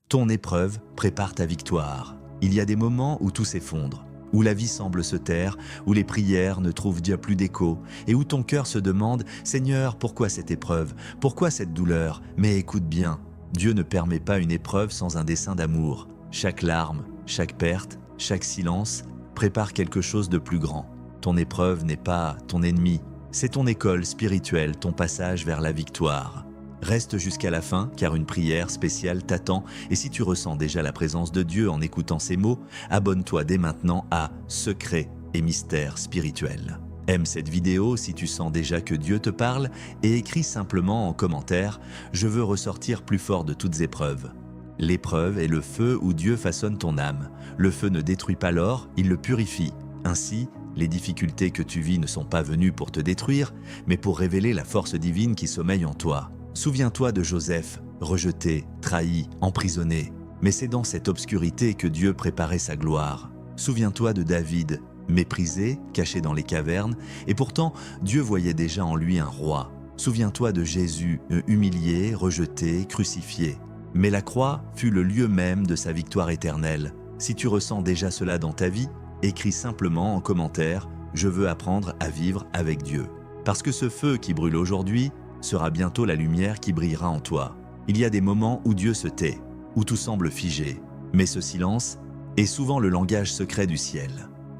Ton épreuve prépare ta victoire. Il y a des moments où tout s'effondre, où la vie semble se taire, où les prières ne trouvent déjà plus d'écho, et où ton cœur se demande « Seigneur, pourquoi cette épreuve? Pourquoi cette douleur ?» Mais écoute bien, Dieu ne permet pas une épreuve sans un dessein d'amour. Chaque larme, chaque perte, chaque silence prépare quelque chose de plus grand. Ton épreuve n'est pas ton ennemi, c'est ton école spirituelle, ton passage vers la victoire. Reste jusqu'à la fin, car une prière spéciale t'attend, et si tu ressens déjà la présence de Dieu en écoutant ces mots, abonne-toi dès maintenant à Secrets et Mystères Spirituels. Aime cette vidéo si tu sens déjà que Dieu te parle, et écris simplement en commentaire « Je veux ressortir plus fort de toutes épreuves ». L'épreuve est le feu où Dieu façonne ton âme. Le feu ne détruit pas l'or, il le purifie. Ainsi, les difficultés que tu vis ne sont pas venues pour te détruire, mais pour révéler la force divine qui sommeille en toi. Souviens-toi de Joseph, rejeté, trahi, emprisonné. Mais c'est dans cette obscurité que Dieu préparait sa gloire. Souviens-toi de David, méprisé, caché dans les cavernes, et pourtant Dieu voyait déjà en lui un roi. Souviens-toi de Jésus, humilié, rejeté, crucifié. Mais la croix fut le lieu même de sa victoire éternelle. Si tu ressens déjà cela dans ta vie, écris simplement en commentaire « Je veux apprendre à vivre avec Dieu ». Parce que ce feu qui brûle aujourd'hui sera bientôt la lumière qui brillera en toi. Il y a des moments où Dieu se tait, où tout semble figé. Mais ce silence est souvent le langage secret du ciel.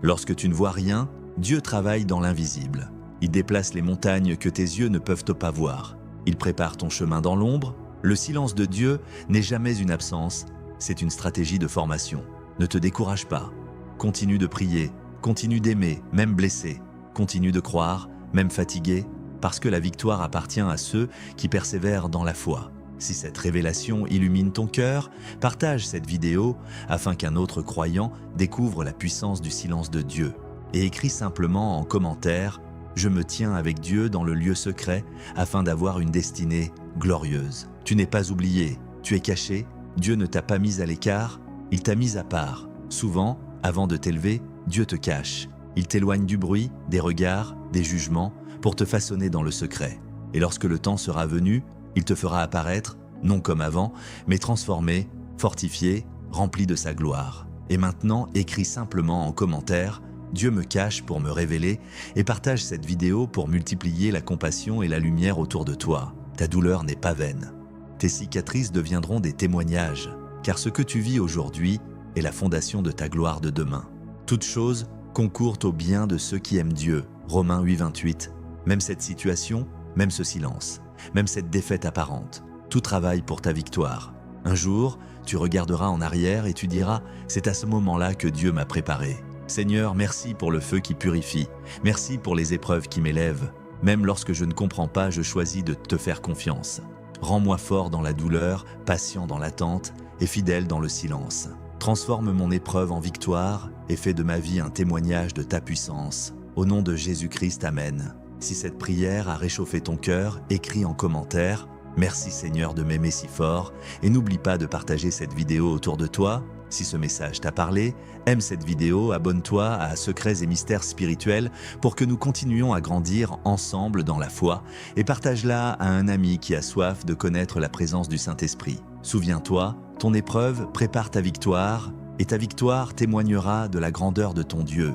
Lorsque tu ne vois rien, Dieu travaille dans l'invisible. Il déplace les montagnes que tes yeux ne peuvent pas voir. Il prépare ton chemin dans l'ombre. Le silence de Dieu n'est jamais une absence, c'est une stratégie de formation. Ne te décourage pas. Continue de prier, continue d'aimer, même blessé. Continue de croire, même fatigué, parce que la victoire appartient à ceux qui persévèrent dans la foi. Si cette révélation illumine ton cœur, partage cette vidéo afin qu'un autre croyant découvre la puissance du silence de Dieu. Et écris simplement en commentaire « Je me tiens avec Dieu dans le lieu secret afin d'avoir une destinée glorieuse ». Tu n'es pas oublié, tu es caché, Dieu ne t'a pas mis à l'écart, il t'a mis à part. Souvent, avant de t'élever, Dieu te cache. Il t'éloigne du bruit, des regards, des jugements, pour te façonner dans le secret. Et lorsque le temps sera venu, il te fera apparaître, non comme avant, mais transformé, fortifié, rempli de sa gloire. Et maintenant, écris simplement en commentaire « Dieu me cache pour me révéler » et partage cette vidéo pour multiplier la compassion et la lumière autour de toi. Ta douleur n'est pas vaine. Tes cicatrices deviendront des témoignages, car ce que tu vis aujourd'hui est la fondation de ta gloire de demain. Toute chose concourt au bien de ceux qui aiment Dieu. Romains 8, 28. Même cette situation, même ce silence, même cette défaite apparente, tout travaille pour ta victoire. Un jour, tu regarderas en arrière et tu diras « C'est à ce moment-là que Dieu m'a préparé. Seigneur, merci pour le feu qui purifie. Merci pour les épreuves qui m'élèvent. Même lorsque je ne comprends pas, je choisis de te faire confiance. Rends-moi fort dans la douleur, patient dans l'attente et fidèle dans le silence. Transforme mon épreuve en victoire et fais de ma vie un témoignage de ta puissance. Au nom de Jésus-Christ, Amen. Si cette prière a réchauffé ton cœur, écris en commentaire « Merci Seigneur de m'aimer si fort » et n'oublie pas de partager cette vidéo autour de toi. Si ce message t'a parlé, aime cette vidéo, abonne-toi à Secrets et Mystères Spirituels pour que nous continuions à grandir ensemble dans la foi et partage-la à un ami qui a soif de connaître la présence du Saint-Esprit. Souviens-toi, ton épreuve prépare ta victoire et ta victoire témoignera de la grandeur de ton Dieu.